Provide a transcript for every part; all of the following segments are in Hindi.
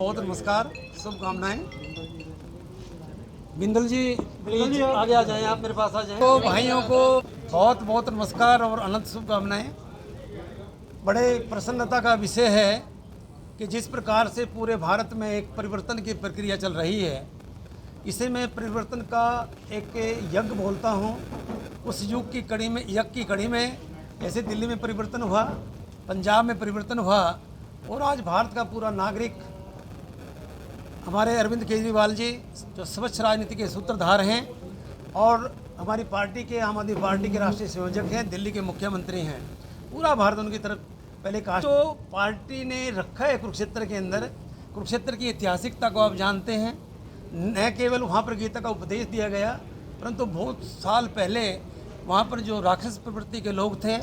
बहुत नमस्कार, शुभकामनाएं। बिंदल जी प्लीज आगे आ जाएं, आप मेरे पास आ जाएं। तो भाइयों को बहुत बहुत नमस्कार और अनंत शुभकामनाएं। बड़े प्रसन्नता का विषय है कि जिस प्रकार से पूरे भारत में एक परिवर्तन की प्रक्रिया चल रही है, इसे मैं परिवर्तन का एक यज्ञ बोलता हूँ। उस युग की कड़ी में, यज्ञ की कड़ी में, जैसे दिल्ली में परिवर्तन हुआ, पंजाब में परिवर्तन हुआ, और आज भारत का पूरा नागरिक हमारे अरविंद केजरीवाल जी जो स्वच्छ राजनीति के सूत्रधार हैं और हमारी पार्टी के, आम आदमी पार्टी के राष्ट्रीय संयोजक हैं, दिल्ली के मुख्यमंत्री हैं, पूरा भारत उनकी तरफ पहले कहा। तो पार्टी ने रखा है कुरुक्षेत्र के अंदर, कुरुक्षेत्र की ऐतिहासिकता को आप जानते हैं। न केवल वहाँ पर गीता का उपदेश दिया गया, परंतु बहुत साल पहले वहाँ पर जो राक्षस प्रवृत्ति के लोग थे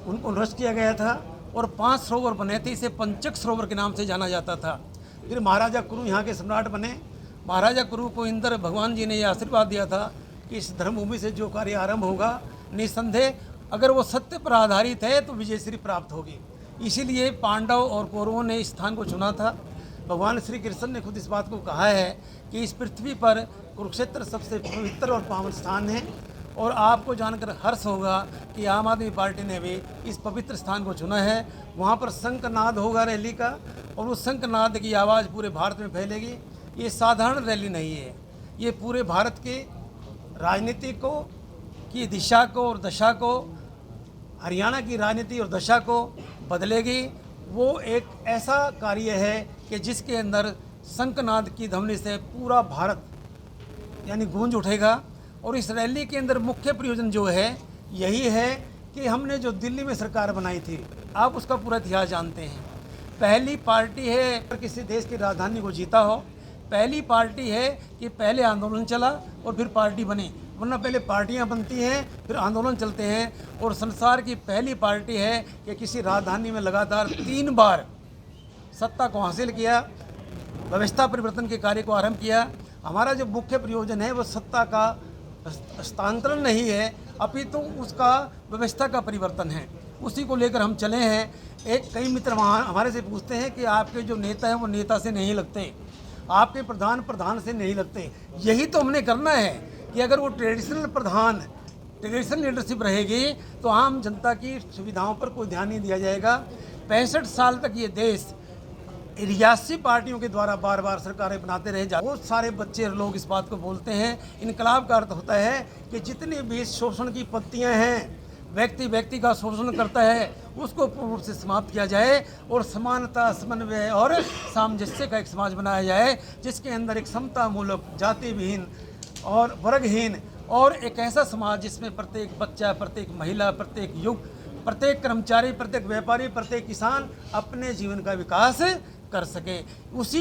उनको नष्ट किया गया था और 5 सरोवर बने थे। इसे पंचक सरोवर के नाम से जाना जाता था। फिर महाराजा कुरु यहाँ के सम्राट बने। महाराजा कुरु को इंद्र भगवान जी ने यह आशीर्वाद दिया था कि इस धर्मभूमि से जो कार्य आरंभ होगा, निस्संदेह अगर वो सत्य पर आधारित है तो विजयश्री प्राप्त होगी। इसीलिए पांडव और कौरवों ने इस स्थान को चुना था। भगवान श्री कृष्ण ने खुद इस बात को कहा है कि इस पृथ्वी पर कुरुक्षेत्र सबसे पवित्र और पावन स्थान है। और आपको जानकर हर्ष होगा कि आम आदमी पार्टी ने भी इस पवित्र स्थान को चुना है। वहाँ पर शंखनाद होगा रैली का, और उस शंखनाद की आवाज़ पूरे भारत में फैलेगी। ये साधारण रैली नहीं है, ये पूरे भारत की राजनीति को की दिशा को और दशा को, हरियाणा की राजनीति और दशा को बदलेगी। वो एक ऐसा कार्य है कि जिसके अंदर शंखनाद की ध्वनि से पूरा भारत यानी गूंज उठेगा। और इस रैली के अंदर मुख्य प्रयोजन जो है यही है कि हमने जो दिल्ली में सरकार बनाई थी, आप उसका पूरा इतिहास जानते हैं। पहली पार्टी है किसी देश की राजधानी को जीता हो, पहली पार्टी है कि पहले आंदोलन चला और फिर पार्टी बनी, वरना पहले पार्टियां बनती हैं फिर आंदोलन चलते हैं। और संसार की पहली पार्टी है कि किसी राजधानी में लगातार 3 बार सत्ता को हासिल किया, व्यवस्था परिवर्तन के कार्य को आरंभ किया। हमारा जो मुख्य प्रयोजन है वो सत्ता का हस्तांतरण नहीं है, अपितु उसका व्यवस्था का परिवर्तन है। उसी को लेकर हम चले हैं। कई मित्र वहाँ हमारे से पूछते हैं कि आपके जो नेता हैं वो नेता से नहीं लगते, आपके प्रधान प्रधान से नहीं लगते। यही तो हमने करना है कि अगर वो ट्रेडिशनल लीडरशिप रहेगी तो आम जनता की सुविधाओं पर कोई ध्यान नहीं दिया जाएगा। 65 साल तक ये देश रियासी पार्टियों के द्वारा बार बार सरकारें बनाते रहे। बहुत सारे बच्चे और लोग इस बात को बोलते हैं। इनकलाब का अर्थ होता है कि जितनी भी शोषण की पत्तियां हैं, व्यक्ति का शोषण करता है, उसको पूर्ण रूप से समाप्त किया जाए और समानता, समन्वय और सामंजस्य का एक समाज बनाया जाए, जिसके अंदर एक समता मूलक, जाति विहीन और वर्गहीन और एक ऐसा समाज जिसमें प्रत्येक बच्चा, प्रत्येक महिला, प्रत्येक युग, प्रत्येक कर्मचारी, प्रत्येक व्यापारी, प्रत्येक किसान अपने जीवन का विकास कर सके। उसी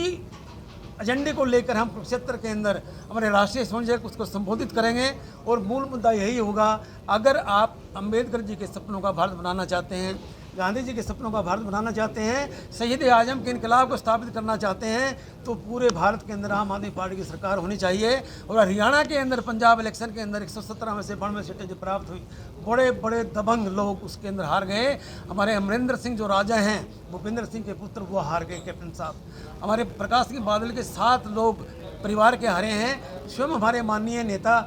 एजेंडे को लेकर हम कुरुक्षेत्र के अंदर हमारे राष्ट्रीय संयोजक उसको संबोधित करेंगे। और मूल मुद्दा यही होगा, अगर आप अंबेडकर जी के सपनों का भारत बनाना चाहते हैं, गांधी जी के सपनों का भारत बनाना चाहते हैं, शहीद आजम के इनकलाब को स्थापित करना चाहते हैं, तो पूरे भारत के अंदर आम आदमी पार्टी की सरकार होनी चाहिए। और हरियाणा के अंदर पंजाब इलेक्शन के अंदर 117 में से 92 सीटें जो प्राप्त हुई, बड़े बड़े दबंग लोग उसके अंदर हार गए। हमारे अमरिंदर सिंह जो राजा हैं, भूपेंद्र सिंह के पुत्र, वो हार गए, कैप्टन साहब। हमारे प्रकाश सिंह बादल के 7 लोग परिवार के हारे हैं। स्वयं हमारे माननीय नेता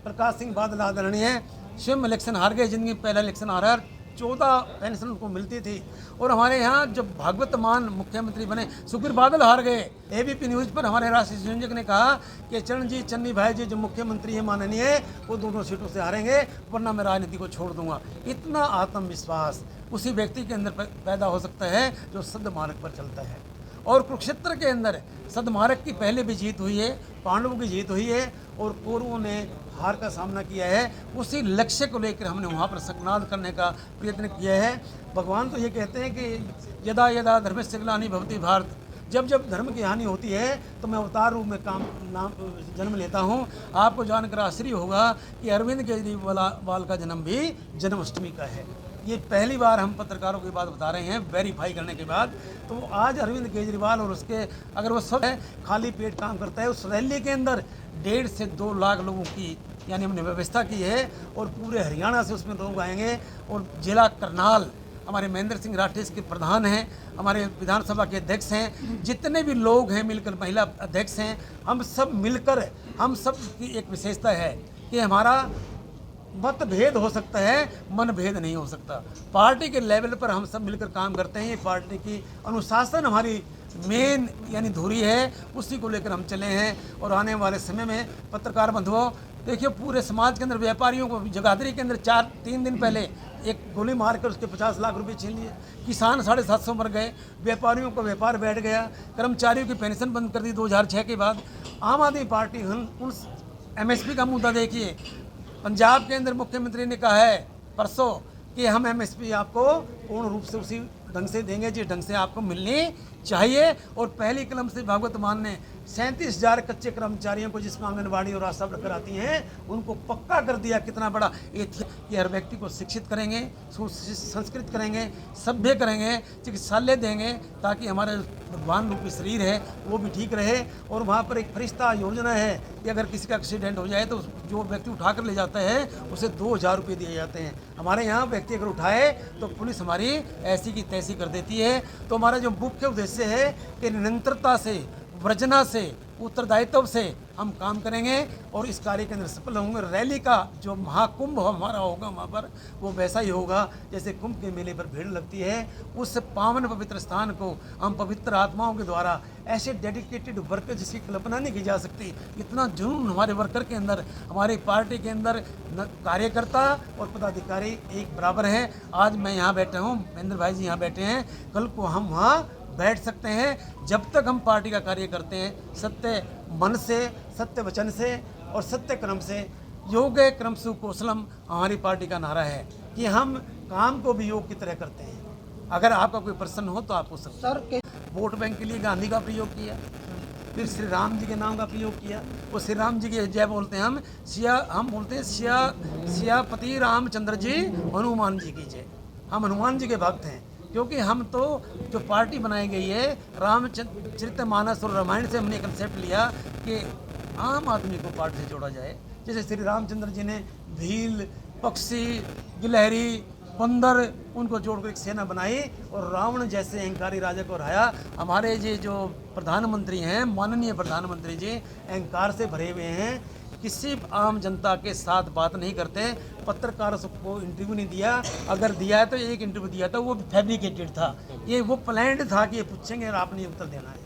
प्रकाश सिंह बादल आदरणीय स्वयं इलेक्शन हार गए, जिनकी पहला इलेक्शन हारा है। 14 पेंशन उनको मिलती थी। और हमारे यहाँ जब भागवत मान मुख्यमंत्री बने सुखबीर बादल हार गए। एबीपी न्यूज़ पर हमारे राष्ट्रीय संयोजक ने कहा कि चन्नी भाई जी जो मुख्यमंत्री हैं माननीय, वो दोनों सीटों से हारेंगे, वरना मैं राजनीति को छोड़ दूंगा। इतना आत्मविश्वास उसी व्यक्ति के अंदर पैदा हो सकता है जो सद्मार्ग पर चलता है। और कुरुक्षेत्र के अंदर सद्मार्ग की पहले भी जीत हुई है, पांडवों की जीत हुई है और कौरवों ने हार का सामना किया है। उसी लक्ष्य को लेकर हमने वहाँ पर शंखनाद करने का प्रयत्न किया है। भगवान तो ये कहते हैं कि यदा यदा धर्मस्य ग्लानि भवति भारत, जब जब धर्म की हानि होती है तो मैं अवतार रूप में जन्म लेता हूँ। आपको जानकर आश्चर्य होगा कि अरविंद केजरीवाल का जन्म भी जन्माष्टमी का है। ये पहली बार हम पत्रकारों की बात बता रहे हैं वेरीफाई करने के बाद। तो आज अरविंद केजरीवाल और उसके, अगर वो सब खाली पेट काम करता है, उस रैली के अंदर 1.5 से 2 लाख लोगों की यानी हमने व्यवस्था की है और पूरे हरियाणा से उसमें लोग आएंगे। और जिला करनाल हमारे महेंद्र सिंह राठौर इसके प्रधान हैं, हमारे विधानसभा के अध्यक्ष हैं, जितने भी लोग हैं मिलकर, महिला अध्यक्ष हैं, हम सब मिलकर, हम सब की एक विशेषता है कि हमारा मतभेद हो सकता है, मनभेद नहीं हो सकता। पार्टी के लेवल पर हम सब मिलकर काम करते हैं। ये पार्टी की अनुशासन हमारी मेन यानी धुरी है, उसी को लेकर हम चले हैं। और आने वाले समय में पत्रकार बंधुओं, देखिए पूरे समाज के अंदर व्यापारियों को जगाधरी के अंदर 3 दिन पहले एक गोली मारकर उसके 50 लाख रुपए छीन लिए। किसान 750 मर गए, व्यापारियों का व्यापार बैठ गया, कर्मचारियों की पेंशन बंद कर दी 2006 के बाद। आम आदमी पार्टी उस MSP का मुद्दा देखिए, पंजाब के अंदर मुख्यमंत्री ने कहा है परसों कि हम MSP आपको पूर्ण रूप से उसी ढंग से देंगे जिस ढंग से आपको मिलनी चाहिए। और पहली कलम से भागवत मान ने 37,000 कच्चे कर्मचारियों को, जिसमें आंगनबाड़ी और आशा वर्कर आती हैं, उनको पक्का कर दिया। कितना बड़ा कि हर व्यक्ति को शिक्षित करेंगे, संस्कृत करेंगे, सभ्य करेंगे, चिकित्सालय देंगे, ताकि हमारा भगवान रूपी शरीर है वो भी ठीक रहे। और वहाँ पर एक फरिश्ता योजना है कि अगर किसी का एक्सीडेंट हो जाए तो जो व्यक्ति उठा कर ले जाता है उसे 2,000 रुपये दिए जाते हैं। हमारे यहाँ व्यक्ति अगर उठाए तो पुलिस हमारी ऐसी की तैसी कर देती है। तो हमारा जो मुख्य उद्देश्य है कि निरंतरता से, वर्जना से, उत्तरदायित्व से हम काम करेंगे और इस कार्य के अंदर सफल होंगे। रैली का जो महाकुंभ हमारा होगा वहाँ पर, वो वैसा ही होगा जैसे कुंभ के मेले पर भीड़ लगती है। उस पावन पवित्र स्थान को हम पवित्र आत्माओं के द्वारा ऐसे डेडिकेटेड वर्कर जिसकी कल्पना नहीं की जा सकती, इतना जुनून हमारे वर्कर के अंदर, हमारी पार्टी के अंदर कार्यकर्ता और पदाधिकारी एक बराबर हैं। आज मैं यहाँ बैठा हूँ, महेंद्र भाई जी यहाँ बैठे हैं, कल को हम वहाँ बैठ सकते हैं। जब तक हम पार्टी का कार्य करते हैं सत्य मन से, सत्य वचन से और सत्य क्रम से, योगे क्रम सु कौशलम हमारी पार्टी का नारा है कि हम काम को भी योग की तरह करते हैं। अगर आपका कोई प्रश्न हो तो आप पूछ सकते हैं। वोट बैंक के लिए गांधी का प्रयोग किया, फिर श्री राम जी के नाम का प्रयोग किया। वो श्री राम जी की जय बोलते हैं हम बोलते हैं सियापति रामचंद्र जी हनुमान जी की जय। हम हनुमान जी के भक्त हैं, क्योंकि हम तो जो पार्टी बनाई गई है रामचरितमानस और रामायण से हमने कंसेप्ट लिया कि आम आदमी को पार्टी से जोड़ा जाए। जैसे श्री रामचंद्र जी ने भील, पक्षी, गिलहरी, बंदर, उनको जोड़कर एक सेना बनाई और रावण जैसे अहंकारी राजा को हराया। हमारे जी जो प्रधानमंत्री हैं, माननीय प्रधानमंत्री जी अहंकार से भरे हुए हैं, किसी आम जनता के साथ बात नहीं करते। पत्रकारों को इंटरव्यू नहीं दिया, अगर दिया है तो एक इंटरव्यू दिया था, वो फैब्रिकेटेड था। ये वो प्लान्ड था कि ये पूछेंगे और आपने उत्तर देना है।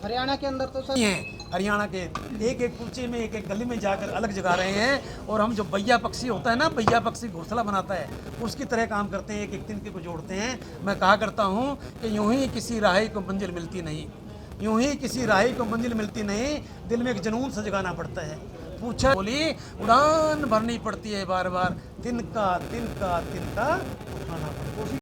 हरियाणा के अंदर तो सर है, हरियाणा के एक एक कूचे में, एक एक गली में जाकर अलग जगा रहे हैं। और हम जो बैया पक्षी होता है ना, बैया पक्षी घोंसला बनाता है, उसकी तरह काम करते हैं, एक एक तिनके को जोड़ते हैं। मैं कहा करता हूँ कि यूं ही किसी राही को मंजिल मिलती नहीं, यूं ही किसी राही को मंजिल मिलती नहीं, दिल में एक जुनून से जगाना पड़ता है। पूछा बोली उड़ान भरनी पड़ती है बार बार, तिनका तिनका तिनका उठाना पड़ता है।